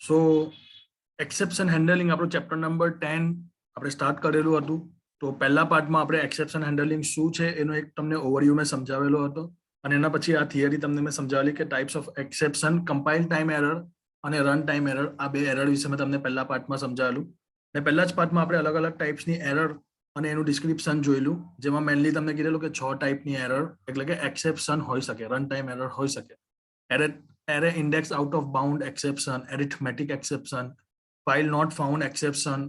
સો exception handling આપણો chapter number 10 આપણે start કરેલું હતું. તો પહેલા પાર્ટમાં આપણે એક્સેપ્શન હેન્ડલિંગ શું છે એનો એક તમને ઓવરવ્યુ મેં સમજાવેલો હતો, અને એના પછી આ થિયરી તમને મેં સમજાવેલી કે types of exception, compile time error અને રન ટાઈમ એરર, આ બે એરર વિશે મેં તમને પહેલા પાર્ટમાં સમજાવેલું. અને પહેલા જ પાર્ટમાં આપણે અલગ અલગ ટાઈપ્સની એરર અને એનું ડિસ્ક્રિપ્શન જોયેલું, જેમાં મેનલી તમને કીધેલું કે 6 ટાઈપની એરર એટલે કે એક્સેપ્શન હોઈ શકે, રન ટાઈમ એરર હોઈ શકે. Array index out of bound exception, arithmetic exception, file not found exception,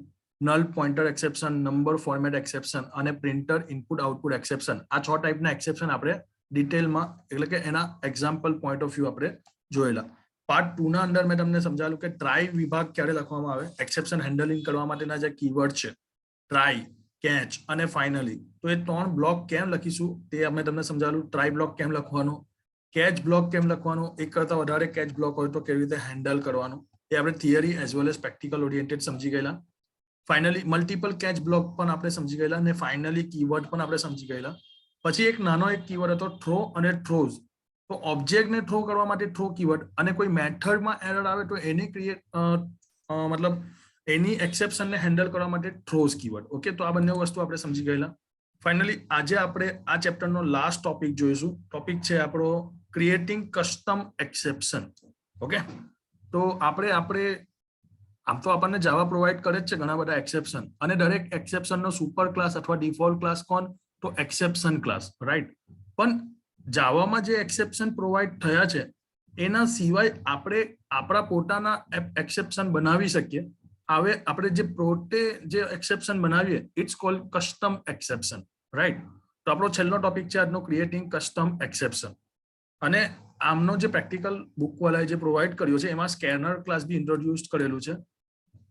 null pointer exception, number format exception અને પ્રિન્ટર ઇનપુટ આઉટપુટ એક્સેપ્શન. આ 6 ટાઈપના એક્સેપ્શન આપણે ડિટેલમાં એટલે કે એના એક્ઝામ્પલ પોઈન્ટ ઓફ વ્યૂ આપણે જોયેલા. પાર્ટ 2 ના અંદર મેં તમને સમજાવેલું કે ટ્રાય વિભાગ ક્યારે લખવામાં આવે, એક્સેપ્શન હેન્ડલિંગ કરવા માટેના જે કીવર્ડ છે ટ્રાય, કેચ અને ફાઇનલી, તો એ 3 બ્લોક કેમ લખીશું તે અમે તમને સમજાવેલું. ટ્રાય બ્લોક કેમ લખવાનો, કેચ બ્લોક કેમ લખવાનો, એક કરતા વધારે કેચ બ્લોક હોય તો કેવી રીતે હેન્ડલ કરવાનું, એ આપણે theory as well as practical oriented સમજી ગયેલા. ફાઇનલી મલ્ટિપલ કેચ બ્લોક પણ આપણે સમજી ગયેલા અને ફાઇનલી કીવર્ડ પણ આપણે સમજી ગયેલા. પછી એક નાનો એક કીવર્ડ હતો થ્રો અને થ્રોઝ. તો ઓબ્જેક્ટને થ્રો કરવા માટે થ્રો કીવર્ડ, અને કોઈ મેથડમાં એરર આવે તો એની મતલબ એની એક્સેપ્શનને હેન્ડલ કરવા માટે થ્રોઝ કીવર્ડ. ઓકે, તો આ બંને વસ્તુ આપણે સમજી ગયેલા. ફાઇનલી આજે આપણે આ ચેપ્ટરનો લાસ્ટ ટોપિક જોઈશું. ટોપિક છે આપણો ક્રિએટિંગ કસ્ટમ એક્સેપ્શન. ઓકે, તો આપણે આમ તો આપણને જાવા પ્રોવાઈડ કરે જ છે ઘણા બધા એક્સેપ્શન, અને દરેક એક્સેપ્શનનો સુપર ક્લાસ અથવા ડિફોલ્ટ ક્લાસ કોણ, તો એક્સેપ્શન ક્લાસ, રાઈટ. પણ જાવામાં જે એક્સેપ્શન પ્રોવાઈડ થયા છે એના સિવાય આપણે આપણા પોતાના એક્સેપ્શન બનાવી શકીએ. હવે આપણે જે પોતે જે એક્સેપ્શન બનાવીએ it's called custom exception, right. તો આપણો છેલ્લો ટોપિક છે આજનો ક્રિએટિંગ કસ્ટમ એક્સેપ્શન. અને આમનો જે પ્રેક્ટિકલ બુક વાળાએ જે પ્રોવાઈડ કર્યો છે એમાં સ્કેનર ક્લાસ બી ઇન્ટ્રોડ્યુસ કરેલું છે.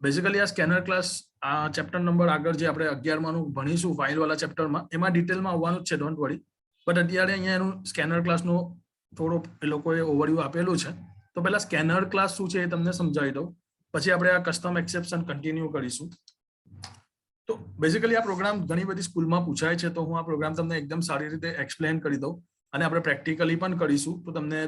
બેઝિકલી આ સ્કેનર ક્લાસ આ ચેપ્ટર નંબર આગળ જે આપણે 11માનું ભણીશું ફાઇલ વાળા ચેપ્ટરમાં, એમાં ડિટેલમાં આવવાનું જ છે, ડોન્ટ વરી. બટ અત્યારે અહીંયા એનું સ્કેનર ક્લાસનું થોડો એ લોકોએ ઓવરવ્યુ આપેલું છે. તો પહેલા સ્કેનર ક્લાસ શું છે એ તમને સમજાવી દઉં, પછી આપણે આ કસ્ટમ એક્સેપ્શન કન્ટિન્યુ કરીશું. તો બેઝિકલી આ પ્રોગ્રામ ઘણી બધી સ્કૂલમાં પૂછાય છે, તો હું આ પ્રોગ્રામ તમને એકદમ સારી રીતે એક્સપ્લેન કરી દઉં, અને આપણે પ્રેક્ટિકલી પણ કરીશું, તો તમને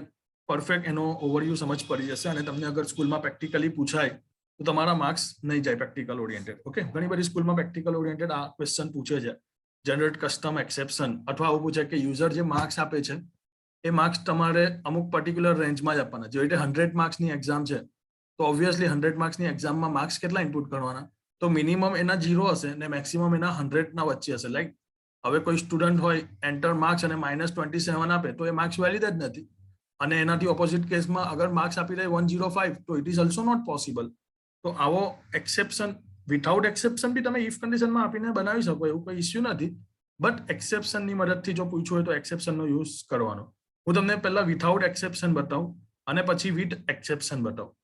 પરફેક્ટ એનો ઓવરવ્યુ સમજ પડી જશે. અને તમને અગર સ્કૂલમાં પ્રેક્ટિકલી પૂછાય તો તમારા માર્ક્સ નહીં જાય પ્રેક્ટિકલ ઓરિએન્ટેડ. ઓકે, ઘણી બધી સ્કૂલમાં પ્રેક્ટિકલ ઓરિએન્ટેડ આ ક્વેશ્ચન પૂછે છે, જનરેટ કસ્ટમ એક્સેપ્શન, અથવા આવું પૂછે કે યુઝર જે માર્ક્સ આપે છે એ માર્ક્સ તમારે અમુક પર્ટિક્યુલર રેન્જમાં જ આપવાના. જેવી રીતે 100 માર્ક્સની એક્ઝામ છે તો ઓબ્વિયસલી 100 માર્ક્સની એક્ઝામમાં માર્ક્સ કેટલા ઇનપુટ કરવાના, તો મિનિમમ એના 0 હશે ને મેક્સિમમ એના 100ના વચ્ચે હશે. લાઈક હવે કોઈ સ્ટુડન્ટ હોય એન્ટર માર્ક્સ અને -27 આપે તો એ માર્ક્સ વેલિડ જ નથી, અને એનાથી ઓપોઝિટ કેસમાં અગર માર્ક્સ આપી દે 105 તો it is also not possible. તો આવો એક્સેપ્શન વિથઆઉટ એક્સેપ્શન બી તમે ઇફ કન્ડિશનમાં આપીને બનાવી શકો, એવું કોઈ ઇસ્યુ નથી. બટ એક્સેપ્શનની મદદથી જો પૂછવું હોય તો એક્સેપ્શનનો યુઝ કરવાનો. હું તમને પહેલા વિથઆઉટ એક્સેપ્શન બતાવું અને પછી વિથ એક્સેપ્શન બતાવું.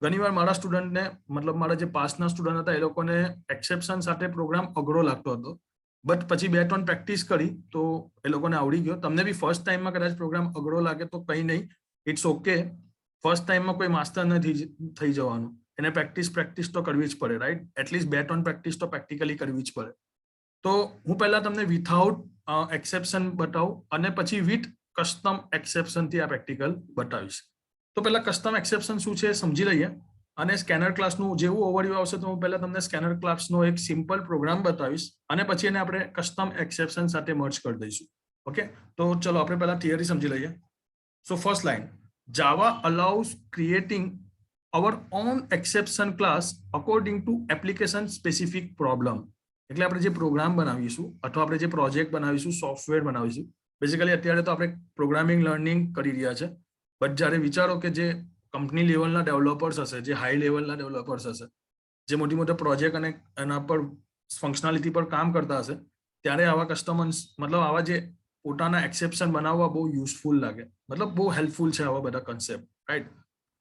ઘણીવાર મારા સ્ટુડન્ટને મતલબ મારા જે પાસના સ્ટુડન્ટ હતા એ લોકોને એક્સેપ્શન સાથે પ્રોગ્રામ અઘરો લાગતો હતો, બટ પછી 2-3 પ્રેક્ટિસ કરી તો એ લોકોને આવડી ગયો. તમને બી ફર્સ્ટ ટાઈમમાં કદાચ પ્રોગ્રામ અઘરો લાગે તો કંઈ નહીં, ઇટ્સ ઓકે. ફર્સ્ટ ટાઈમમાં કોઈ માસ્ટર નથી થઈ જવાનું, એને પ્રેક્ટિસ તો કરવી જ પડે, રાઈટ. એટલીસ્ટ 2-3 પ્રેક્ટિસ તો પ્રેક્ટિકલી કરવી જ પડે. તો હું પહેલા તમને વિથઆઉટ એક્સેપ્શન બતાવું અને પછી વિથ કસ્ટમ એક્સેપ્શનથી આ પ્રેક્ટિકલ બતાવીશ. તો પહેલા કસ્ટમ એક્સેપ્શન શું છે સમજી લઈએ, અને સ્કેનર ક્લાસનું જેવું ઓવરવ્યુ આવશે તો હું પહેલા તમને સ્કેનર ક્લાસનો એક સિમ્પલ પ્રોગ્રામ બતાવીશ, અને પછી એને આપણે કસ્ટમ એક્સેપ્શન સાથે મર્જ કરી દઈશું. ઓકે, તો ચલો આપણે પહેલા થિયરી સમજી લઈએ. So first line, Java allows creating our own exception class according to application specific problem. એટલે આપણે જે પ્રોગ્રામ બનાવીશું અથવા આપણે જે પ્રોજેક્ટ બનાવીશું, સોફ્ટવેર બનાવીશું, બેઝિકલી અત્યારે તો આપણે પ્રોગ્રામિંગ લર્નિંગ કરી રહ્યા છે, બટ જ્યારે વિચારો કે જે કંપની લેવલના ડેવલપર્સ હશે, જે હાઈ લેવલના ડેવલપર્સ હશે, જે મોટી મોટા પ્રોજેક્ટ અને એના પર ફંક્શનાલિટી પર કામ કરતા હશે, ત્યારે આવા કસ્ટમર્સ મતલબ આવા જે પોતાના એક્સેપ્શન બનાવવા બહુ યુઝફુલ લાગે, મતલબ બહુ હેલ્પફુલ છે આવા બધા કન્સેપ્ટ, રાઈટ.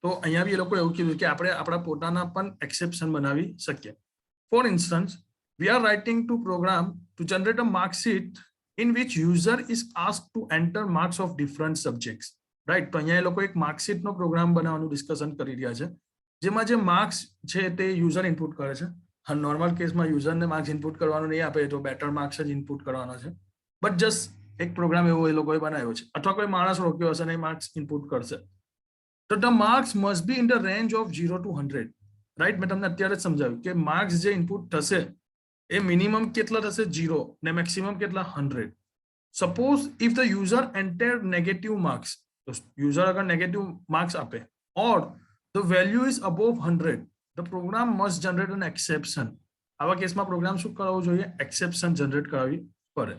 તો અહીંયા બી એ લોકો એવું કીધું કે આપણે આપણા પોતાના પણ એક્સેપ્શન બનાવી શકીએ. For instance, we are writing to program to generate a mark sheet in which user is asked to enter marks of different subjects, right. તો અહીંયા એ લોકો એક માર્કશીટનો પ્રોગ્રામ બનાવવાનું ડિસ્કશન કરી રહ્યા છે, જેમાં જે માર્ક્સ છે તે યુઝર ઇનપુટ કરે છે. નોર્મલ કેસમાં યુઝરને માર્ક્સ ઇનપુટ કરવાનું નહીં આપે, તો બેટર માર્ક્સ જ ઇનપુટ કરવાના છે. બટ જસ્ટ એક પ્રોગ્રામ એવો એ લોકોએ બનાવ્યો છે, અથવા કોઈ માણસ રોક્યો હશે ને માર્ક્સ ઇનપુટ કરશે. So the marks must be in the range of 0 to 100. Right, મેં તમને અત્યારે જ સમજાવ્યું કે માર્ક્સ જે ઇનપુટ થશે એ મિનિમમ કેટલા થશે 0 ને મેક્સિમમ કેટલા 100. Suppose if the user enter negative marks, તો યુઝર અગર નેગેટિવ માર્ક્સ આપે or the value is above 100, the program must generate an exception. આવા કેસમાં પ્રોગ્રામ શું કરાવવું જોઈએ? એક્સેપ્શન જનરેટ કરાવવી પડે.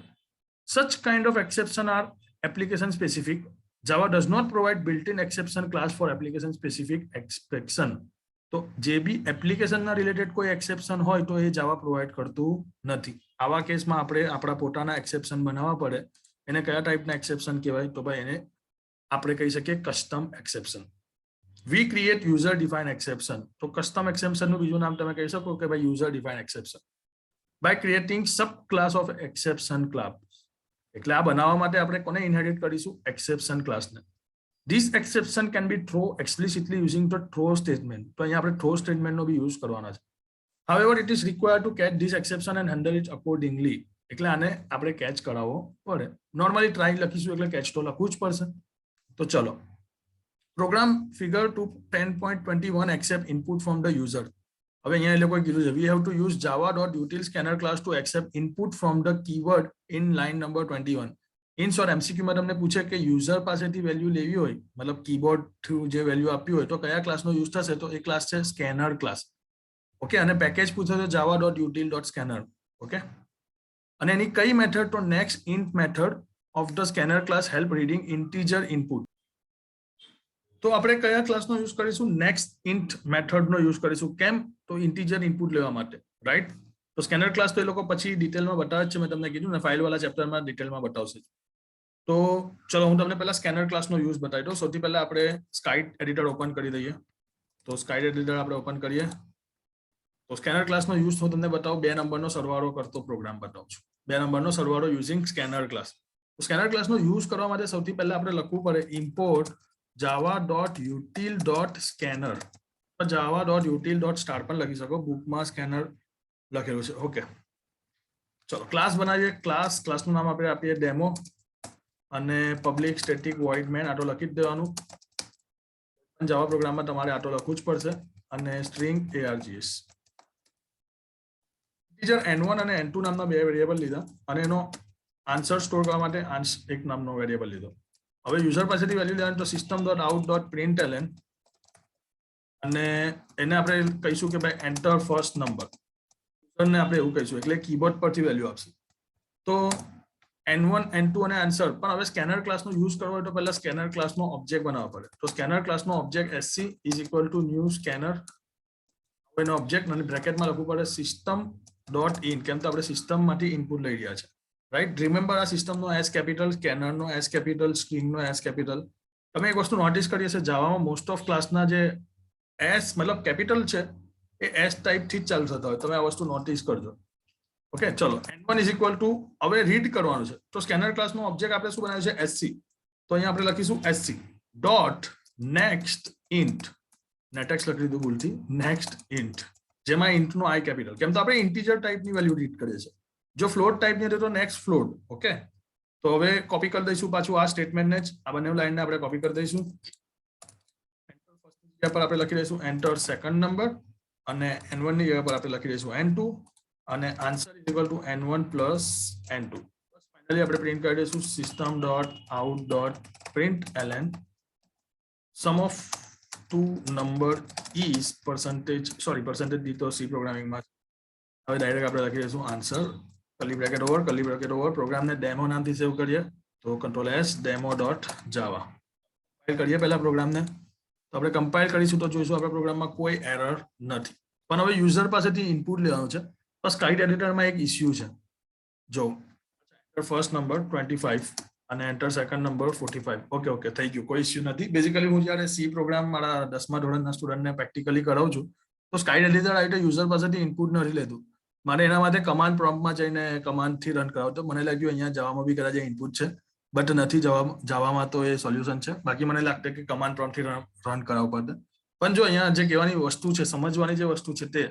Such kind of exception are application specific. Java does not provide built-in exception class for application specific exception. તો જે બી એપ્લિકેશનના રિલેટેડ કોઈ એક્સેપ્શન હોય તો એ જાવા પ્રોવાઈડ કરતું નથી. આવા કેસમાં આપણે આપણા પોતાના એક્સેપ્શન બનાવવા પડે. એને કયા ટાઈપના એક્સેપ્શન કહેવાય? તો ભાઈ એને આપણે કહી શકીએ custom exception. We create user define exception. તો કસ્ટમ એક્સેપ્શનનું બીજું નામ તમે કહી શકો કે ભાઈ user define exception by creating sub class of exception class. એટલે આ બનાવવા માટે આપણે કોને ઇનહેરિટ કરીશું? એક્સેપ્શન ક્લાસને. This exception can be throw explicitly using the throw statement. તો અહીંયા આપણે થ્રો સ્ટેટમેન્ટનો બી યુઝ કરવાના છે. However it is required to catch this exception and handle it accordingly. એટલે આને આપણે કેચ કરાવવો પડે. નોર્મલી ટ્રાય લખીશું એટલે કેચ તો લખવું જ પડશે. તો ચલો, program figure 10.21 accept input from the user. હવે અહીંયા એ લોકોએ કીધું છે we have to use java.util scanner class to accept input from the keyword in line number 21. In short એમસીક્યુમાં તમને પૂછે કે યુઝર પાસેથી વેલ્યુ લેવી હોય, મતલબ કીબોર્ડ થ્રુ જે વેલ્યુ આપ્યું હોય તો કયા ક્લાસનો યુઝ થશે? તો એ ક્લાસ છે સ્કેનર ક્લાસ. ઓકે, અને પેકેજ પૂછે તો java.util.scanner. ઓકે, અને એની કઈ મેથડ? તો next int method of the scanner class help reading integer input. તો આપણે કયા ક્લાસનો યુઝ કરીશું? નેક્સ્ટ ઇન્ટ મેથડનો યુઝ કરીશું. કેમ? તો ઇન્ટીજર ઇનપુટ લેવા માટે, રાઈટ. તો સ્કેનર ક્લાસ તો એ લોકો પછી ડિટેલમાં બતાવે છે, મેં તમને કીધું ને ફાઇલવાળા ચેપ્ટરમાં ડિટેલમાં બતાવશે. તો ચલો હું તમને પહેલા સ્કેનર ક્લાસનો યુઝ બતાવી દઉં. સૌથી પહેલા આપણે સ્કાઇટ એડિટર ઓપન કરી દઈએ. તો સ્કાઇટ એડિટર આપણે ઓપન કરીએ. તો સ્કેનર ક્લાસનો યુઝ હું તમને બતાવું. 2 નંબરનો સરવાળો કરતો પ્રોગ્રામ બતાવું છું. 2 નંબરનો સરવાળો યુઝિંગ સ્કેનર ક્લાસ. તો સ્કેનર ક્લાસનો યુઝ કરવા માટે સૌથી પહેલા આપણે લખવું પડે ઇમ્પોર્ટ java.util.scanner. java.util.start પણ લખી શકો, બુકમાં સ્કેનર લખેલું છે. ઓકે, ચલો ક્લાસ બનાવીએ. ક્લાસનું નામ આપણે આપીએ ડેમો અને પબ્લિક સ્ટેટિક વોઇડ મેન. આટો લખી જ દેવાનું. જાવા પ્રોગ્રામમાં તમારે આટો લખવું જ પડશે. અને સ્ટ્રિંગ args. ઇન્ટીજર n1 અને n2 નામના 2 વેરિયેબલ લીધા અને એનો આન્સર સ્ટોર કરવા માટે એક નામનો વેરિયેબલ લીધો. હવે યુઝર પાસેથી વેલ્યુ લેવાની તો system.out.println અને એને આપણે કહીશું કે ભાઈ એન્ટર ફર્સ્ટ નંબર. યુઝરને આપણે એવું કહીશું એટલે કીબોર્ડ પરથી વેલ્યુ આપશે. તો n1 n2 અને આન્સર. પણ હવે સ્કેનર ક્લાસનો યુઝ કરવો હોય તો પહેલા સ્કેનર ક્લાસનો ઓબ્જેક્ટ બનાવવો પડે. તો સ્કેનર ક્લાસનો object sc is equal to new scanner. એનો ઓબ્જેક્ટ અને બ્રેકેટમાં લખવું પડે system.in. કેમ તો આપણે સિસ્ટમમાંથી ઇનપુટ લઈ રહ્યા છે, રાઈટ. રિમેમ્બર આ સિસ્ટમનો એસ કેપિટલ, સ્કેનરનો એસ કેપિટલ, સ્ટ્રિંગનો એસ કેપિટલ. તમે એક વસ્તુ નોટિસ કરી હશે, જાવામાં મોસ્ટ ઓફ ક્લાસના જે એસ મતલબ કેપિટલ છે એ એસ ટાઈપથી જ ચાલુ થતા હોય. તમે આ વસ્તુ નોટિસ કરજો. ઓકે, ચલો n1 ઇઝ ઇક્વલ ટુ હવે રીડ કરવાનું છે. તો સ્કેનર ક્લાસનો ઓબ્જેક્ટ આપણે શું બનાવ્યું છે? sc. તો અહીંયા આપણે લખીશું sc ડોટ નેક્સ્ટ ઇન્ટ. નેટેક્સ લખી દીધું ભૂલથી. નેક્સ્ટ ઇન્ટ, જેમાં ઇન્ટનો આઈ કેપિટલ. કેમ તો આપણે ઇન્ટીજર ટાઈપની વેલ્યુ રીડ કરીએ છીએ. જો ફ્લોટ ટાઈપની હતી તો નેક્સ્ટ ફ્લોટ. ઓકે, તો હવે કોપી કરી દઈશું પાછું આ સ્ટેટમેન્ટને જ. આ બંને લાઈનને આપણે કોપી કરી દઈશું. જગ્યા પર આપણે લખી દઈશું એન્ટર સેકન્ડ નંબર અને n1 ની જગ્યા પર આપણે લખી દઈશું n2 અને answer is equal to n1 plus n2. Finally આપણે પ્રિન્ટ કરી દઈશું system.out.println sum of 2 number is percentage દીધો સી પ્રોગ્રામિંગમાં. હવે ડાયરેક્ટ આપણે લખી દઈશું આન્સર કર્લી બ્રેકેટ ઓવર. પ્રોગ્રામને ડેમો નામથી સેવ કરીએ તો કંટ્રોલ એસ demo.java. કમ્પાઇલ કરીએ પહેલા પ્રોગ્રામને. તો આપણે કમ્પાઇલ કરીશું તો જોઈશું આપણા પ્રોગ્રામમાં કોઈ એરર નથી. પણ હવે યુઝર પાસેથી ઇનપુટ લેવાનું છે. તો સ્કાઇટ એડિટરમાં એક ઇસ્યુ છે. જો ફર્સ્ટ નંબર 25 અને એન્ટર સેકન્ડ નંબર 45. ઓકે, થઈ ગયું, કોઈ ઇસ્યુ નથી. બેઝિકલી હું જ્યારે સી પ્રોગ્રામ મારા 10મા ધોરણના સ્ટુડન્ટને પ્રેક્ટિકલી કરાવું છું તો સ્કાઇટ એડિટર આવી યુઝર પાસેથી ઇનપુટ નથી લેતું. મારે એના માટે કમાન્ડ પ્રોમ્પ્ટમાં જઈને કમાન્ડથી રન કરાવો. તો મને લાગ્યું અહીંયા જાવામાં બી કદાચ ઇનપુટ છે, બટ નથી. જાવામાં તો એ સોલ્યુશન છે. બાકી મને લાગતું કે કમાન્ડ પ્રોમ્પ્ટથી રન કરાવવું પડે. પણ જો અહીંયા જે કહેવાની વસ્તુ છે, સમજવાની જે વસ્તુ છે, તે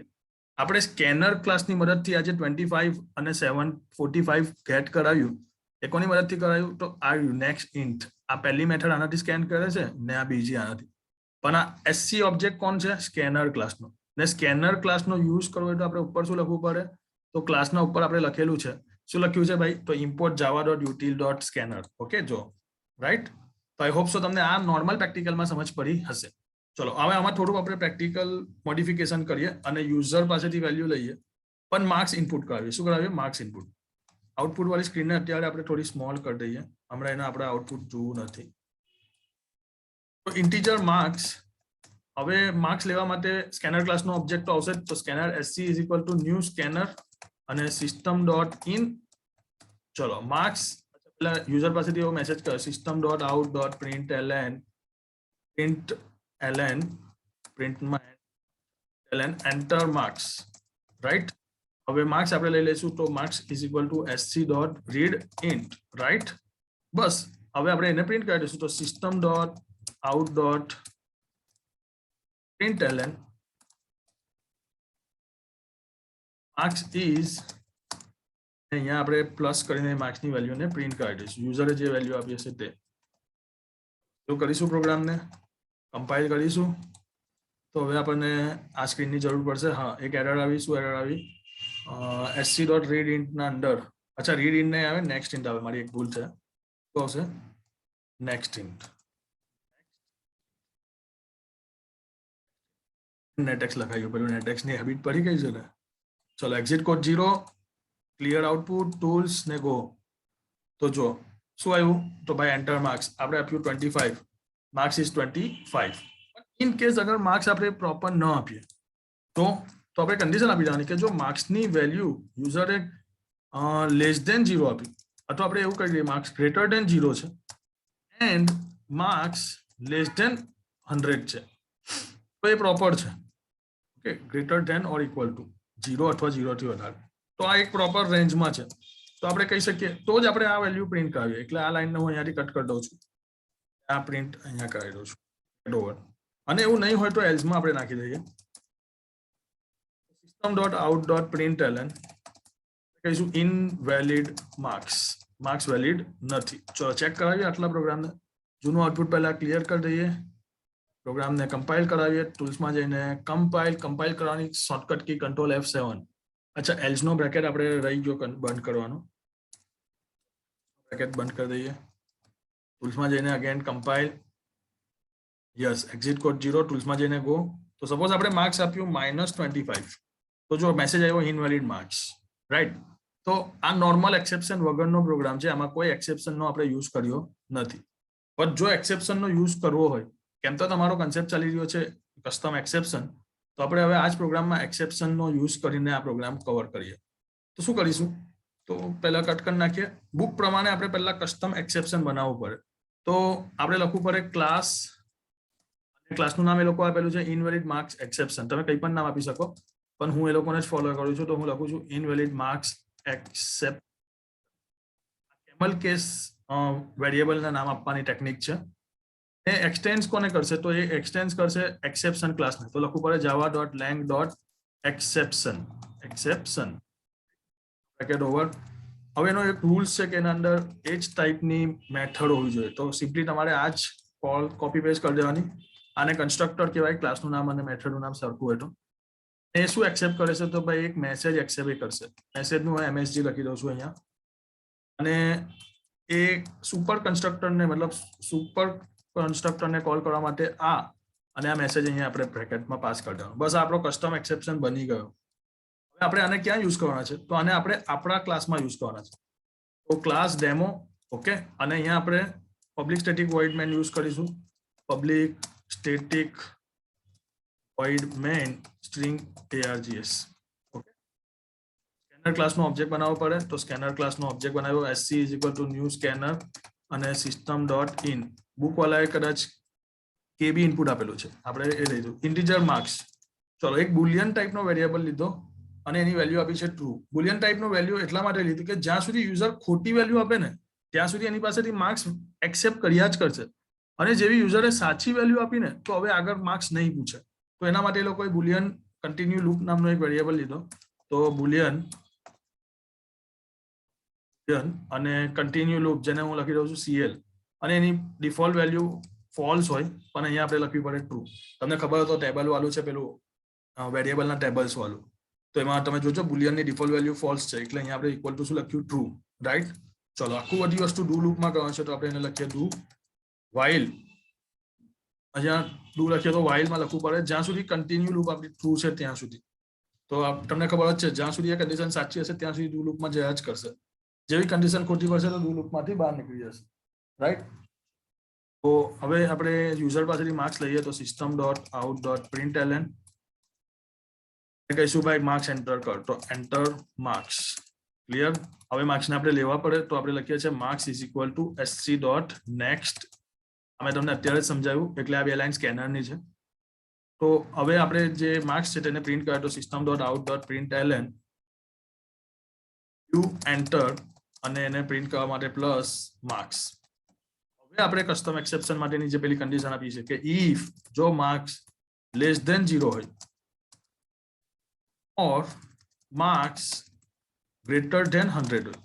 આપણે સ્કેનર ક્લાસની મદદથી આજે 25 અને 745 ગેટ કરાવ્યું. એ કોની મદદથી કરાવ્યું? તો આવ્યું નેક્સ્ટ ઇન્ટ. આ પહેલી મેથડ આનાથી સ્કેન કરે છે ને આ બીજી આનાથી. પણ આ એસસી ઓબ્જેક્ટ કોણ છે? સ્કેનર ક્લાસનો. ને સ્કેનર ક્લાસનો યુઝ કરવો હોય તો આપણે ઉપર શું લખવું પડે? તો ક્લાસના ઉપર આપણે લખેલું છે. શું લખ્યું છે ભાઈ? તો import java.util.scanner. ઓકે, જો રાઈટ. તો આઈ હોપ સો તમને આ નોર્મલ પ્રેક્ટિકલમાં સમજ પડી હશે. ચલો હવે આમાં થોડું આપણે પ્રેક્ટિકલ મોડિફિકેશન કરીએ અને યુઝર પાસેથી વેલ્યુ લઈએ, પણ માર્ક્સ ઇનપુટ કરાવીએ. શું કરાવીએ? Marks input. આઉટપુટ વાળી સ્ક્રીનને અત્યારે આપણે થોડી સ્મોલ કરી દઈએ. હમણાં એને આપણે આઉટપુટ જોવું નથી. તો ઇન્ટીજર માર્ક્સ, હવે માર્ક્સ લેવા માટે સ્કેનર ક્લાસનો ઓબ્જેક્ટ આવશે. તો scanner sc is equal to new scanner અને સિસ્ટમ ડોટ ઇન. ચલો માર્ક્સ એટલે યુઝર પાસેથી એવો મેસેજ કર્યો system dot out dot print પ્રિન્ટમાં એન્ટર માર્ક્સ, રાઈટ. હવે માર્ક્સ આપણે લઈ લઈશું. તો marks is equal to sc dot read int, right. બસ હવે આપણે એને પ્રિન્ટ કરી દઈશું. તો system dot out dot println marks is, અહીંયા આપણે પ્લસ કરીને માર્ક્સની વેલ્યુને પ્રિન્ટ કરી દઈશું. યુઝરે જે વેલ્યુ આપી હશે તે. તો કરીશું પ્રોગ્રામને, કમ્પાઇલ કરીશું. તો હવે આપણને આ સ્ક્રીનની જરૂર પડશે. હા, એક એરર આવી. શું એરર આવી? sc ડોટ રીડ ઇન્ટના અંદર, અચ્છા રીડ ઇન્ટ નહીં આવે, નેક્સ્ટ ઇન્ટ આવે. મારી એક ભૂલ છે. શું આવશે? Next int. નેટેક્સ લખાયું, પેલું નેટેક્સની હેબિટ પડી ગઈ છે ને. ચલો exit code 0, clear output, tools ને ગો. તો જો શું આવ્યું? તો ભાઈ એન્ટર માર્ક્સ આપણે આપ્યું 25, માર્ક્સ ઇઝ 25. ઇન કેસ અગર માર્ક્સ આપણે પ્રોપર ન આપીએ તો આપણે કન્ડિશન આપી દેવાની કે જો માર્ક્સની વેલ્યુ યુઝરે લેસ ધેન 0 આપી, અથવા આપણે એવું કહી દઈએ માર્ક્સ ગ્રેટર ધેન 0 છે એન્ડ માર્ક્સ લેસ ધેન 100 છે, તો એ પ્રોપર છે. Okay, greater than or equal to 0 અથવા 0 થી વધારે, તો આ એક પ્રોપર રેન્જમાં છે. તો આપણે કહી શકીએ, તો જ આપણે આ વેલ્યુ પ્રિન્ટ કરાવીએ. એટલે આ લાઈનને હું અહીંયાથી કટ કરી દઉં છું, આ પ્રિન્ટ અહીંયા કરાવી દઉં છું ઓવર. અને એવું નહીં હોય તો એલ્સમાં આપણે નાખી દઈએ system dot out dot println, કહીશું ઇનવેલિડ માર્ક્સ, માર્ક્સ વેલિડ નથી. ચલો ચેક કરાવીએ આટલા પ્રોગ્રામને. જૂનું આઉટપુટ પહેલા ક્લિયર કરી દઈએ, પ્રોગ્રામને કમ્પાઇલ કરાવીએ. ટૂલ્સમાં જઈને કમ્પાઇલ કરવાની શોર્ટકટ કી કંટ્રોલ F7. અચ્છા, એલ્સનો બ્રેકેટ આપણે રહી ગયો બંધ કરવાનો, બ્રેકેટ બંધ કરી દઈએ. ટૂલ્સમાં જઈને again compile, yes exit code 0, ટૂલ્સમાં જઈને ગો. તો સપોઝ આપણે માર્ક્સ આપ્યું -25, તો જો મેસેજ આવ્યો ઇનવેલિડ માર્ક્સ, રાઈટ. તો આ નોર્મલ એક્સેપ્શન વગરનો પ્રોગ્રામ છે, આમાં કોઈ એક્સેપ્શનનો આપણે યુઝ કર્યો નથી. પણ જો એક્સેપ્શનનો યુઝ કરવો હોય, કેમ તો તમારો કન્સેપ્ટ ચાલી રહ્યો છે કસ્ટમ એક્સેપ્શન, તો આપણે હવે આ જ પ્રોગ્રામમાં એક્સેપ્શનનો યુઝ કરીને આ પ્રોગ્રામ કવર કરીએ. તો શું કરીશું? તો પહેલા કટ કરી નાખીએ. બુક પ્રમાણે આપણે પહેલા કસ્ટમ એક્સેપ્શન બનાવવું પડે. તો આપણે લખવું પડે ક્લાસ, ક્લાસનું નામ એ લોકો આપેલું છે ઇનવેલિડ માર્ક્સ એક્સેપ્શન. તમે કંઈ પણ નામ આપી શકો, પણ હું એ લોકોને જ ફોલો કરું છું. તો હું લખું છું invalid marks accept. Camel case વેરિયેબલના નામ આપવાની ટેકનિક છે. એ એક્સટેન્સ કોને કરશે? તો એ એક્સટેન્સ કરશે એક્સેપ્શન ક્લાસને. તો લખવું પડે java.lang.exception, એક્સેપ્શન બ્રેકેટ ઓવર. હવે એનો એક રૂલ્સ છે કે એના અંદર એ જ ટાઈપની મેથડ હોવી જોઈએ. તો સિમ્પલી તમારે આ જ કોલ કોપી પેસ્ટ કરી દેવાની. આને કન્સ્ટ્રક્ટર કહેવાય, ક્લાસનું નામ અને મેથડનું નામ સરખું હોય તો. એ શું એક્સેપ્ટ કરે છે? તો ભાઈ એક મેસેજ એક્સેપ્ટ કરશે. મેસેજનું MSG લખી દઉં છું અહીંયા. અને એ સુપર કન્સ્ટ્રક્ટરને, મતલબ સુપર કન્સ્ટ્રક્ટરને કોલ કરવા માટે આ અને આ મેસેજ અહીંયા આપણે બ્રેકેટમાં પાસ કરી દેવાનો. બસ આપણો કસ્ટમ એક્સેપ્શન બની ગયો. હવે આપણે આને ક્યાં યુઝ કરવાના છે? તો આને આપણે આપણા ક્લાસમાં યુઝ કરવાના છે. તો ક્લાસ ડેમો, ઓકે, અને અહીંયા આપણે public static void main use કરીશું. Public static void main string args. Okay, scanner ક્લાસનો ઓબ્જેક્ટ બનાવવો પડે. તો સ્કેનર ક્લાસનો ઓબ્જેક્ટ બનાવ્યો sc is equal to new scanner અને સિસ્ટમ ડોટ ઇન. બુક વાળાએ કદાચ kb ઇનપુટ આપેલું છે, આપણે એ લીધું. ઇન્ટીજર માર્ક્સ, ચલો એક બુલિયન ટાઈપનો વેરિયેબલ લીધો અને એની વેલ્યુ આપી છે ટ્રુ. બુલિયન ટાઈપનો વેલ્યુ એટલા માટે લીધું કે જ્યાં સુધી યુઝર ખોટી વેલ્યુ આપે ને ત્યાં સુધી એની પાસેથી માર્ક્સ એક્સેપ્ટ કર્યા જ કરશે. અને જેવી યુઝરે સાચી વેલ્યુ આપીને તો હવે આગળ માર્ક્સ નહીં પૂછે. તો એના માટે એ લોકોએ બુલિયન કન્ટિન્યુ લૂપ નામનો એક વેરિયેબલ લીધો. તો બુલિયન અને કન્ટિન્યુ લૂપ, જેને હું લખી દઉં છું CL, અને એની ડિફોલ્ટ વેલ્યુ ફોલ્સ હોય, પણ અહીંયા આપણે લખવી પડે ટ્રુ. તમને ખબર હોય તો ટેબલ વાળું છે પેલું વેરિયેબલના ટેબલ્સ વાળું. તો એમાં તમે જોજો બુલિયનની ડિફોલ્ટ વેલ્યુ ફોલ્સ છે એટલે અહીંયા આપણે ઇક્વલ ટુ શું લખ્યું ટ્રુ, રાઈટ. ચલો આખું બધી વસ્તુ ડુ લૂપમાં ગયો છે તો આપણે એને લખીએ ડુ વાઇલ. અહીંયા ડુ લખીએ તો વાઇલમાં લખવું પડે જ્યાં સુધી કન્ટિન્યુ લૂપ આપણી ટ્રુ છે ત્યાં સુધી. તો તમને ખબર જ છે જ્યાં સુધી એ કન્ડિશન સાચી હશે ત્યાં સુધી ડુ લૂપમાં જયા જ કરશે. જેવી કન્ડિશન ખોટી પડશે તો ડુ લૂપમાંથી બહાર નીકળી જશે, રાઈટ. તો હવે આપણે યુઝર પાસેથી માર્ક્સ લઈએ તો system.out.println કહીશું ભાઈ માર્ક્સ એન્ટર કર, તો એન્ટર માર્ક્સ. ક્લિયર. હવે માર્ક્સને આપણે લેવા પડે તો આપણે લખીએ છીએ marks is equal two sc.next. અમે તમને અત્યારે જ સમજાવ્યું એટલે આ બે લાઈન સ્કેનરની છે. તો હવે આપણે જે માર્ક્સ છે તેને પ્રિન્ટ કરે તો system.out.println યુ એન્ટર અને એને પ્રિન્ટ કરવા માટે પ્લસ માર્ક્સ. હવે આપણે કસ્ટમ એક્સેપ્શન માટેની જે પેલી કન્ડિશન આપી છે કે ઇફ જો માર્ક્સ લેસ ધેન 0 હોય ઓર માર્ક્સ ગ્રેટર ધેન 100 હોય,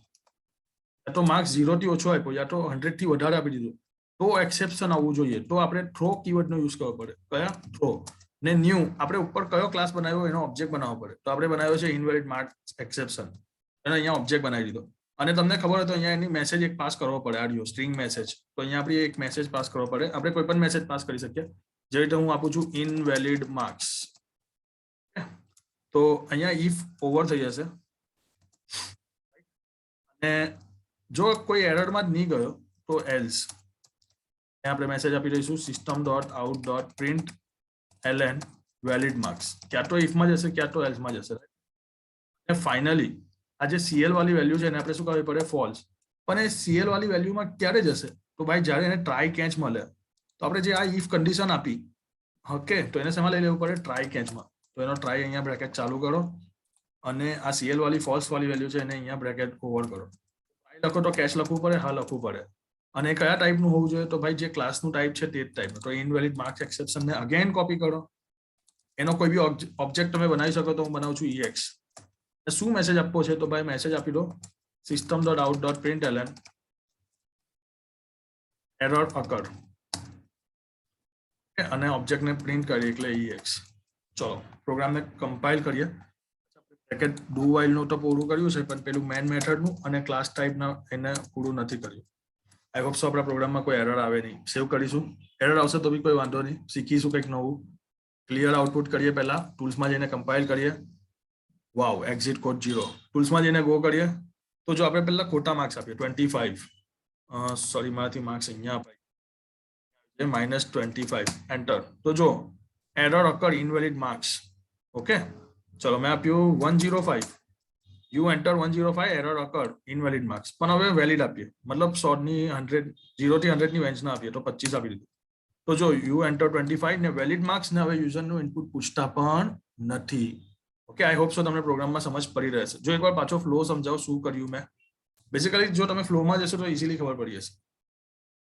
યા તો માર્ક્સ 0 થી ઓછો આપ્યો યા તો 100 થી વધારે આપી દીધું તો એક્સેપ્શન આવવું જોઈએ. તો આપણે થ્રો કીવર્ડનો યુઝ કરવો પડે. કયા? થ્રો. ને ન્યૂ આપણે ઉપર કયો ક્લાસ બનાવ્યો એનો ઓબ્જેક્ટ બનાવવો પડે. તો આપણે બનાવ્યો છે ઇનવેલિડ માર્ક્સ એક્સેપ્શન, એને અહીંયા ઓબ્જેક્ટ બનાવી દીધો. અને તમને ખબર હોય તો અહીંયા એની મેસેજ એક પાસ કરવો પડે, આડિયો સ્ટ્રિંગ મેસેજ. તો અહીંયા આપણે એક મેસેજ પાસ કરવો પડે. આપણે કોઈ પણ મેસેજ પાસ કરી શકીએ. જે રીતે હું આપું છું ઇનવેલિડ માર્ક્સ, તો અહીંયા ઇફ ઓવર થઈ જશે અને જો કોઈ એરરમાં જ નહીં ગયો તો એલ્સ આપણે મેસેજ આપી દઈશું system.out.println વેલિડ માર્ક્સ. ક્યાં તો ઇફમાં જશે ક્યાં તો એલ્સમાં જશે. અને ફાઇનલી આ જે સીએલ વાળી વેલ્યુ છે એને આપણે શું કરવી પડે? ફોલ્સ. પણ એ સીએલ વાળી વેલ્યુમાં ક્યારે જશે? તો ભાઈ જ્યારે એને ટ્રાય કેચ મળે. તો આપણે જે આ ઇફ કન્ડિશન આપી, ઓકે, તો એને શેમાં લઈ લેવું પડે? ટ્રાય કેચમાં. તો એનો ટ્રાય અહીંયા બ્રેકેટ ચાલુ કરો અને આ સીએલ વાળી ફોલ્સ વાળી વેલ્યુ છે એને અહીંયા બ્રેકેટ ઓવર કરો. ટ્રાય લખો તો કેચ લખવું પડે, હા લખવું પડે. અને કયા ટાઈપનું હોવું જોઈએ? તો ભાઈ જે ક્લાસનું ટાઈપ છે તે જ ટાઈપનું. તો ઇનવેલિડ માર્ક્સ એક્સેપ્શનને અગેન કોપી કરો. એનો કોઈ બી ઓબ્જેક્ટ તમે બનાવી શકો. તો હું બનાવું છું EX. શું મેસેજ આપવો છે? તો ભાઈ મેસેજ આપી દો system.out.println એરર અકર અને ઓબ્જેક્ટને પ્રિન્ટ કરીએ એટલે EX. ચલો પ્રોગ્રામને કમ્પાઇલ કરીએ. બ્રેકેટ ડુ વાઇલ નું તો પૂરું કર્યું છે પણ પેલું મેન મેથડનું અને ક્લાસ ટાઈપના એને પૂરું નથી કર્યું. આઈ હોપ સો આપણા પ્રોગ્રામમાં કોઈ એરર આવે નહીં. સેવ કરીશું. એરર આવશે તો બી કોઈ વાંધો નહીં, શીખીશું કંઈક નવું. ક્લિયર આઉટપુટ કરીએ. પહેલા ટૂલ્સમાં જઈને કમ્પાઇલ કરીએ. વાવ, એક્ઝિટ કોડ 0. ટૂલ્સમાં જઈને ગો કરીએ તો જો આપણે પહેલા ખોટા માર્ક્સ આપીએ 25, સોરી મારાથી માર્ક્સ અહીંયા અપાય -25, એન્ટર. તો જો એરર અકર ઇનવેલિડ માર્ક્સ. ઓકે, ચલો મેં આપ્યું 105, you enter 105, error અકર invalid marks. પણ હવે વેલિડ આપીએ, મતલબ 100ની 100, 0 થી 100 ની રેન્જ ના આપીએ તો 25 આપી દીધું. તો જો યુ એન્ટર 25 ને વેલિડ માર્ક્સ ને હવે યુઝરનું ઇનપુટ પૂછતા પણ નથી. ઓકે, આઈ હોપ સો તમને પ્રોગ્રામમાં સમજ પડી રહેશે. જો એકવાર પાછો ફ્લો સમજાવો શું કર્યું મેં. બેસિકલી જો તમે ફ્લોમાં જશો તો ઇઝીલી ખબર પડી જશે.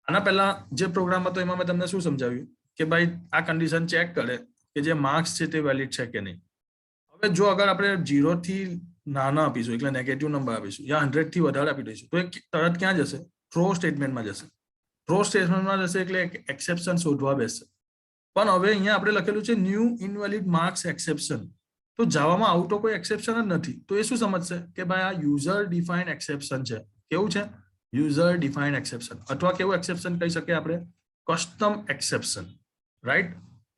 આના પહેલા જે પ્રોગ્રામ હતો એમાં મેં તમને શું સમજાવ્યું કે ભાઈ આ કન્ડિશન ચેક કરે કે જે માર્ક્સ છે તે વેલિડ છે કે નહીં. હવે જો અગર આપણે 0 થી નાના આપીશું એટલે નેગેટિવ નંબર આપીશું યા 100 થી વધારે આપી દઈશું તો એ તરત ક્યાં જશે? થ્રો સ્ટેટમેન્ટમાં જશે. થ્રો સ્ટેટમેન્ટમાં જશે એટલે એક્સેપ્શન શોધવા બેસશે. પણ હવે અહીંયા આપણે લખેલું છે ન્યૂ ઇનવેલિડ માર્ક્સ એક્સેપ્શન. તો જાવામાં આવું તો કોઈ એક્સેપ્શન જ નથી. તો એ શું સમજશે કે ભાઈ આ યુઝર ડિફાઇન્ડ એક્સેપ્શન છે. કેવું છે? User defined exception. અથવા કેવું એક્સેપ્શન કહી શકીએ આપણે? Custom exception, right.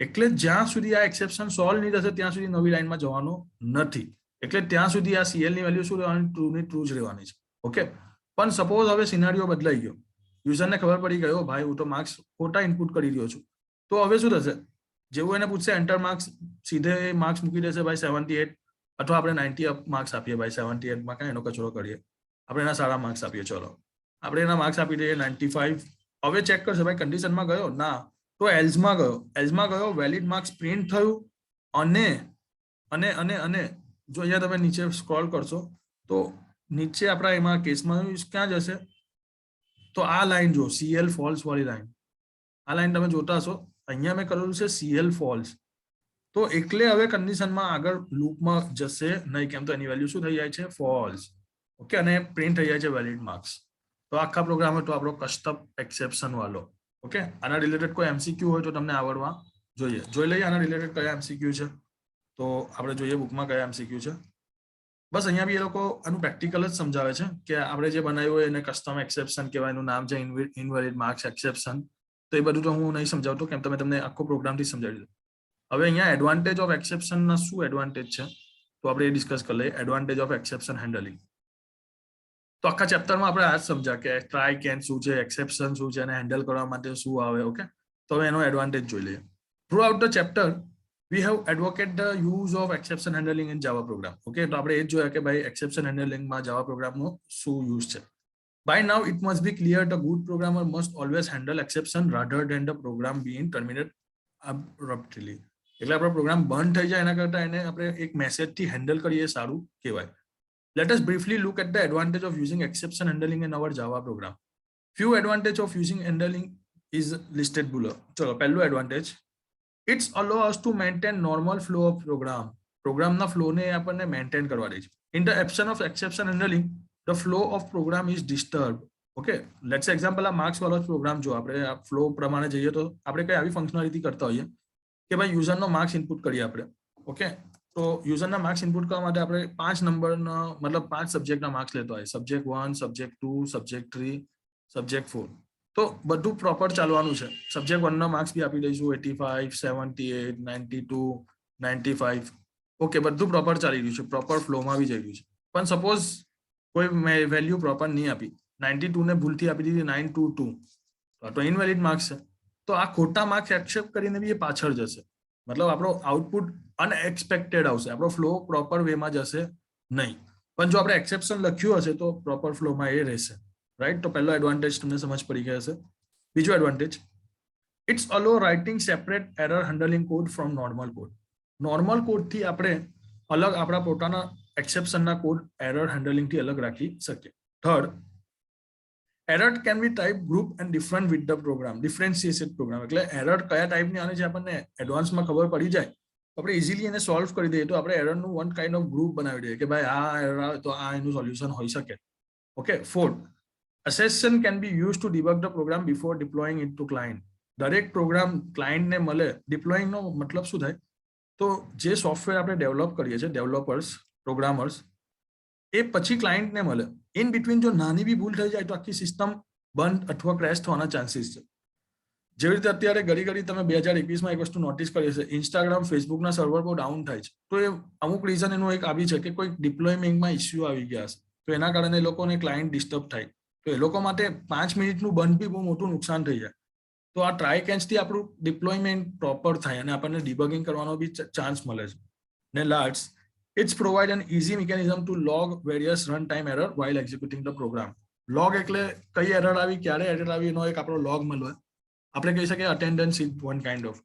એટલે જ્યાં સુધી આ એક્સેપ્શન સોલ્વ નહીં થશે ત્યાં સુધી નવી લાઈનમાં જવાનો નથી. એટલે ત્યાં સુધી આ સીએલ ની વેલ્યુ શું રહેવાની? ટ્રુ ની ટ્રુ જ રહેવાની છે. ઓકે, પણ સપોઝ હવે સિનારીઓ બદલાઈ ગયો. યુઝરને ખબર પડી ગયો ભાઈ હું તો માર્ક્સ ખોટા ઇનપુટ કરી રહ્યો છું. તો હવે શું થશે? જેવું એને પૂછશે એન્ટર માર્ક્સ, સીધે માર્ક્સ મૂકી દેશે ભાઈ 78, અથવા આપણે 90 માર્ક્સ આપીએ ભાઈ 78 માં કાંઈ એનો કચરો કરીએ. આપણે એના સારા માર્ક્સ આપીએ. ચલો આપણે એના માર્ક્સ આપી દઈએ 95. હવે ચેક કરશે ભાઈ કન્ડિશનમાં ગયો ના, તો એલ્સમાં ગયો. એલ્સમાં ગયો, વેલિડ માર્ક્સ પ્રિન્ટ થયું અને અને અને અને જો અહીંયા તમે નીચે સ્ક્રોલ કરશો તો નીચે આપણા એમાં કેસમાં ક્યાં જશે? તો આ લાઈન જો સીએલ ફોલ્સ વાળી લાઈન, આ લાઈન તમે જોતા હશો. અહીંયા મેં કરેલું છે સીએલ ફોલ્સ. તો એટલે હવે કન્ડિશનમાં આગળ લૂપમાં જશે નહીં. કેમ તો એની વેલ્યુ શું થઈ જાય છે? ફોલ્સ. ઓકે, અને પ્રિન્ટ થઈ જાય છે વેલિડ માર્ક્સ. તો આખા પ્રોગ્રામ હતો આપણો કસ્ટમ એક્સેપ્શન વાળો. ઓકે, આના રિલેટેડ કોઈ MCQ હોય તો તમને આવડવા જોઈએ. જોઈ લઈએ આના રિલેટેડ કયા MCQ છે. તો આપણે જોઈએ બુકમાં કયા MCQ છે. બસ અહીંયા બી એ લોકો આનું પ્રેક્ટિકલ જ સમજાવે છે કે આપણે જે બનાવ્યું હોય એને કસ્ટમ એક્સેપ્શન કહેવાય, એનું નામ છે ઇનવેલિડ માર્ક્સ એક્સેપ્શન. તો એ બધું તો હું નહીં સમજાવતો, કેમ તમે તમને આખો પ્રોગ્રામથી સમજાવી દીધું. હવે અહીંયા એડવાન્ટેજ ઓફ એક્સેપ્શનના શું એડવાન્ટેજ છે તો આપણે એ ડિસ્કસ કરી લઈએ. Advantage of exception handling. તો આખા ચેપ્ટરમાં આપણે આ જ સમજ્યા કે ટ્રાય કેન શું છે, એક્સેપ્શન શું છે, અને હેન્ડલ કરવા માટે શું આવે. ઓકે, તો હવે એનો એડવાન્ટેજ જોઈ લઈએ. Through out the chapter we have advocate the use of exception handling in Java program. Okay, તો આપણે એ જ જોયા કે ભાઈ exception handling માં Java program નો શું યુઝ છે. By now it must be clear the good programmer must always handle exception rather than the program being terminated abruptly. એટલે આપણો પ્રોગ્રામ બંધ થઈ જાય એના કરતા એને આપણે એક મેસેજથી હેન્ડલ કરીએ સારું કહેવાય. Let us briefly look at the advantage of using exception handling in our Java program. Few advantage of using handling is listed below. ચલો, પહેલું advantage, It's allow us to maintain normal flow of program. પ્રોગ્રામના ફ્લોને આપણને maintain કરવા દે છે. In the absence of exception handling, the flow of program is disturbed. Okay, let's say example આ marks વાળો programme જો આપણે આ ફ્લો પ્રમાણે જઈએ તો આપણે કઈ આવી ફંક્શનાલિટી કરતા હોઈએ કે ભાઈ યુઝરનો માર્ક્સ ઇનપુટ કરીએ આપણે. ઓકે, તો યુઝરના માર્ક્સ ઇનપુટ કરવા માટે આપણે 5 નંબરના મતલબ 5 સબ્જેક્ટના માર્ક્સ લેતો હોય. Subject 1, subject 2, subject 3, subject 4. તો બધું પ્રોપર ચાલવાનું છે. સબ્જેક્ટ 1 ના માર્ક્સ બી આપી દઈશું 85, 78, 92, 95. ઓકે, બધું પ્રોપર ચાલી રહ્યું છે, પ્રોપર ફ્લોમાં બી જઈ રહ્યું છે. પણ સપોઝ કોઈ વેલ્યુ પ્રોપર નહીં આપી, 92 ને ભૂલથી આપી દીધી 922, તો ઇનવેલિડ માર્ક્સ છે. તો આ ખોટા માર્ક્સ એક્સેપ્ટ કરીને બી એ પાછળ જશે. મતલબ આપણો આઉટપુટ અનએક્સપેક્ટેડ આવશે, આપણો ફ્લો પ્રોપર વેમાં જશે નહીં. પણ જો આપણે એક્સેપ્શન લખ્યું હશે તો પ્રોપર ફ્લોમાં એ રહેશે. રાઈટ, તો પહેલો એડવાન્ટેજ તમને સમજ પડી ગયા હશે. બીજો advantage, it's allow writing separate error handling code from normal code. Normal કોડથી આપણે અલગ આપણા પોતાના એક્સેપ્શનના કોડ એરર હેન્ડલિંગથી અલગ રાખી શકીએ. Third, error can be type group and different with the program. Differentiated program એટલે એરર કયા ટાઈપની આવે છે આપણને એડવાન્સમાં ખબર પડી જાય તો આપણે ઇઝીલી એને સોલ્વ કરી દઈએ. તો આપણે એરરનું વન કાઇન્ડ ઓફ ગ્રુપ બનાવી દઈએ કે ભાઈ આ એરર આવે તો આ એનું સોલ્યુશન હોઈ શકે. Okay, fourth, Accession can be used to debug the program before deploying it to client. દરેક પ્રોગ્રામ ક્લાયન્ટને મળે. ડિપ્લોઈંગનો મતલબ શું થાય તો જે સોફ્ટવેર આપણે ડેવલપ કરીએ છીએ, ડેવલપર્સ, પ્રોગ્રામર્સ, એ પછી ક્લાયન્ટને મળે. ઇન બિટવીન જો નાની બી ભૂલ થઈ જાય તો આખી સિસ્ટમ બંધ અથવા ક્રેશ થવાના ચાન્સીસ છે. જેવી રીતે અત્યારે ઘડી તમે 2021માં એક વસ્તુ નોટિસ કરી હશે, ઇન્સ્ટાગ્રામ, ફેસબુકના સર્વર બહુ ડાઉન થાય છે. તો એ અમુક રીઝન એનું એક આવી છે કે કોઈ ડિપ્લોયમેન્ટમાં ઇસ્યુ આવી ગયા હશે, તો એના કારણે લોકોને ક્લાયન્ટ ડિસ્ટર્બ થાય. તો એ લોકો માટે 5 મિનિટનું બંધ બી બહુ મોટું નુકસાન થઈ જાય. તો આ ટ્રાય કેન્સથી આપણું ડિપ્લોયમેન્ટ પ્રોપર થાય અને આપણને ડિબગિંગ કરવાનો બી ચાન્સ મળે છે. ને last, it's provide an easy mechanism to log various run time error while executing the program. Log એટલે કઈ એરર આવી, ક્યારે એરર આવી, એનો એક આપણો લોગ મળે. આપણે કહી શકીએ attendance is one kind of,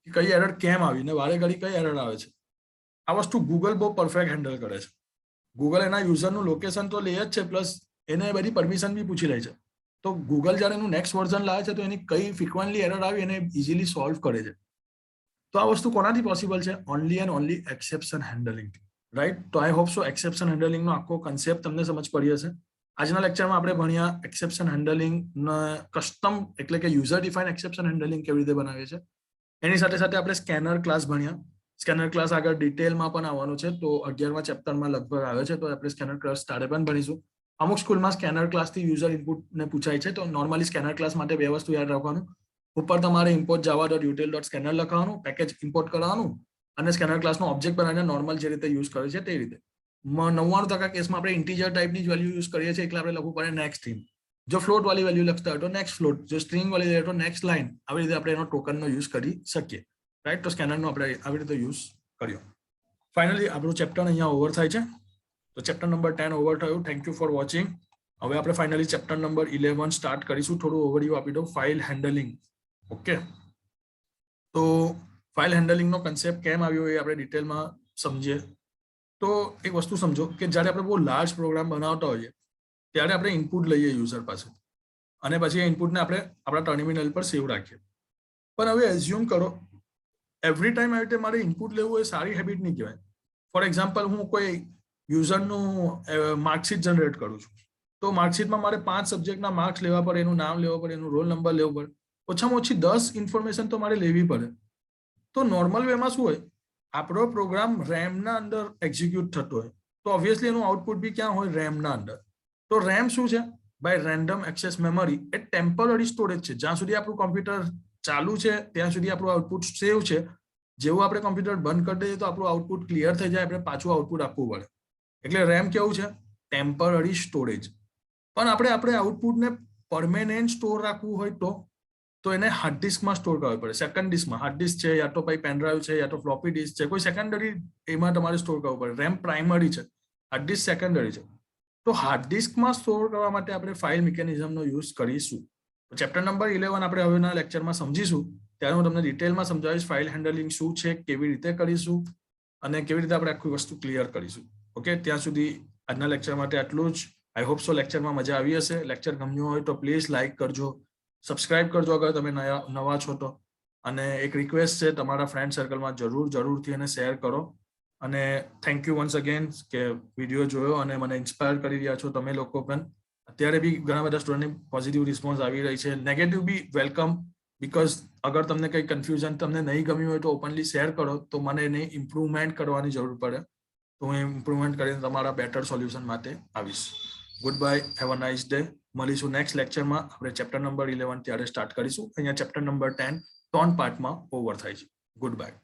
કઈ એરર કેમ આવી ને વારે ઘડી કઈ એરર આવે છે. આ વસ્તુ ગૂગલ બહુ પરફેક્ટ હેન્ડલ કરે છે. ગૂગલ એના યુઝરનું લોકેશન તો લે જ છે, પ્લસ એને બધી પરમિશન બી પૂછી લે છે. તો ગૂગલ જ્યારે એનું નેક્સ્ટ વર્ઝન લાવે છે તો એની કઈ ફ્રિકવન્ટલી એરર આવી એને ઇઝીલી સોલ્વ કરે છે. તો આ વસ્તુ કોનાથી પોસિબલ છે? Only and only exception handling. Right, તો આઈ હોપ સો એક્સેપ્શન હેન્ડલિંગનો આખો કન્સેપ્ટ તમને સમજ પડી હશે. આજના લેક્ચરમાં આપણે ભણ્યા એક્સેપ્શન હેન્ડલિંગ કસ્ટમ એટલે કે યુઝર ડિફાઇન એક્સેપ્શન હેન્ડલિંગ કેવી રીતે બનાવે છે. એની સાથે સાથે આપણે સ્કેનર ક્લાસ ભણ્યા. સ્કેનર ક્લાસ આગળ ડિટેલમાં પણ આવવાનું છે, તો 11મા ચેપ્ટરમાં લગભગ આવે છે, તો આપણે સ્કેનર ક્લાસ સ્ટાર્ટ પણ ભણીશું. અમુક સ્કૂલમાં સ્કેનર ક્લાસથી યુઝર ઇનપુટને પૂછાય છે, તો નોર્મલી સ્કેનર ક્લાસ માટે 2 વસ્તુ યાદ રાખવાનું. ઉપર તમારે import java.util.scanner લખવાનું, પેકેજ ઇમ્પોર્ટ કરવાનું અને સ્કેનર ક્લાસનો ઓબ્જેક્ટ બનાવીને નોર્મલ જે રીતે યુઝ કરે છે તે રીતે. 99% કેસમાં આપણે ઇન્ટીજર ટાઈપની જ વેલ્યુ યુઝ કરીએ છીએ, એટલે આપણે લખવું પડે નેક્સ્ટ થીમ. જો ફ્લોટ વાળી વેલ્યુ લખતા હોય તો નેક્સ્ટ ફ્લોટ, જો સ્ટ્રિંગ વાળી હોય તો નેક્સ્ટ લાઇન. આવી રીતે આપણે એનો ટોકનનો યુઝ કરી શકીએ. રાઈટ, તો સ્કેનરનો આપણે આવી રીતે યુઝ કર્યો. ફાઇનલી આપણું ચેપ્ટર અહીંયા ઓવર થાય છે. તો ચેપ્ટર નંબર 10 ઓવર થયું. Thank you for watching. હવે આપણે ફાઇનલી ચેપ્ટર નંબર 11 સ્ટાર્ટ કરીશું. થોડું ઓવરવ્યુ આપી દઉં. File handling. ઓકે, તો ફાઇલ હેન્ડલિંગનો કન્સેપ્ટ કેમ આવ્યો એ આપણે ડિટેલમાં સમજીએ. તો એક વસ્તુ સમજો કે જ્યારે આપણે બહુ લાર્જ પ્રોગ્રામ બનાવતા હોઈએ ત્યારે આપણે ઇનપુટ લઈએ યુઝર પાસે અને પછી એ ઇનપુટને આપણે આપણા ટર્મિનલ પર સેવ રાખીએ. પણ હવે એઝ્યુમ કરો એવરી ટાઈમ આવી રીતે મારે ઇનપુટ લેવું એ સારી હેબિટ નહીં કહેવાય. ફોર એક્ઝામ્પલ, હું કોઈ યુઝરનું માર્કશીટ જનરેટ કરું છું, તો માર્કશીટમાં મારે 5 સબ્જેક્ટના માર્ક્સ લેવા પડે, એનું નામ લેવું પડે, એનું રોલ નંબર લેવું પડે, ઓછામાં ઓછી 10 ઇન્ફોર્મેશન તો મારે લેવી પડે. તો નોર્મલ વેમાં શું હોય આપણો પ્રોગ્રામ રેમના અંદર એક્ઝિક્યુટ થતો હોય તો ઓબ્વિયસલી એનું આઉટપુટ બી ક્યાં હોય? રેમના અંદર. તો રેમ શું છે? બાય રેન્ડમ એક્સેસ મેમરી એ ટેમ્પરરી સ્ટોરેજ છે. જ્યાં સુધી આપણું કોમ્પ્યુટર ચાલુ છે ત્યાં સુધી આપણું આઉટપુટ સેવ છે. જેવું આપણે કોમ્પ્યુટર બંધ કરી દઈએ તો આપણું આઉટપુટ ક્લિયર થઈ જાય, આપણે પાછું આઉટપુટ આપવું પડે. એટલે રેમ કેવું છે? Temporary storage. પણ આપણે આઉટપુટને પરમેનન્ટ સ્ટોર રાખવું હોય તો એને હાર્ડ ડિસ્કમાં સ્ટોર કરવું પડે. સેકન્ડ ડિસ્કમાં હાર્ડ ડિસ્ક છે, યા તો પછી પેનડ્રાઈવ છે, યા તો ફ્લોપી ડિસ્ક છે, કોઈ સેકન્ડરી એમાં તમારે સ્ટોર કરવું પડે. રેમ પ્રાઇમરી છે, હાર્ડ ડિસ્ક સેકન્ડરી છે. તો હાર્ડ ડિસ્કમાં સ્ટોર કરવા માટે આપણે ફાઇલ મિકેનિઝમનો યુઝ કરીશું. ચેપ્ટર નંબર 11 આપણે હવેના લેક્ચરમાં સમજીશું. ત્યારે હું તમને ડિટેલમાં સમજાવીશ ફાઇલ હેન્ડલિંગ શું છે, કેવી રીતે કરીશું અને કેવી રીતે આપણે આખી વસ્તુ ક્લિયર કરીશું. ઓકે, ત્યાં સુધી આજના લેક્ચર માટે આટલું જ. આઈ હોપ સો લેક્ચરમાં મજા આવી હશે. લેક્ચર ગમ્યું હોય તો પ્લીઝ લાઇક કરજો, સબસ્ક્રાઇબ કરજો અગર તમે નવા છો તો. અને એક રિક્વેસ્ટ છે, તમારા ફ્રેન્ડ સર્કલમાં જરૂરથી એને શેર કરો. અને થેન્ક યુ વન્સ અગેન કે વિડીયો જોયો અને મને ઇન્સ્પાયર કરી રહ્યા છો તમે લોકો પણ. અત્યારે બી ઘણા બધા સ્ટુડન્ટની પોઝિટિવ રિસ્પોન્સ આવી રહી છે. નેગેટિવ બી વેલકમ, બીકોઝ અગર તમને કંઈ કન્ફ્યુઝન તમને નહીં ગમ્યું હોય તો ઓપનલી શેર કરો તો મને એને ઇમ્પ્રુવમેન્ટ કરવાની જરૂર પડે. તો હું ઇમ્પ્રુવમેન્ટ કરીને તમારા બેટર સોલ્યુશન માટે આવીશ. Good bye, have a nice day. મળીશું નેક્સ્ટ લેક્ચરમાં. આપણે ચેપ્ટર નંબર 11 ત્યારે સ્ટાર્ટ કરીશું. અહીંયા ચેપ્ટર નંબર 10 3 પાર્ટમાં ઓવર થાય છે. Good bye.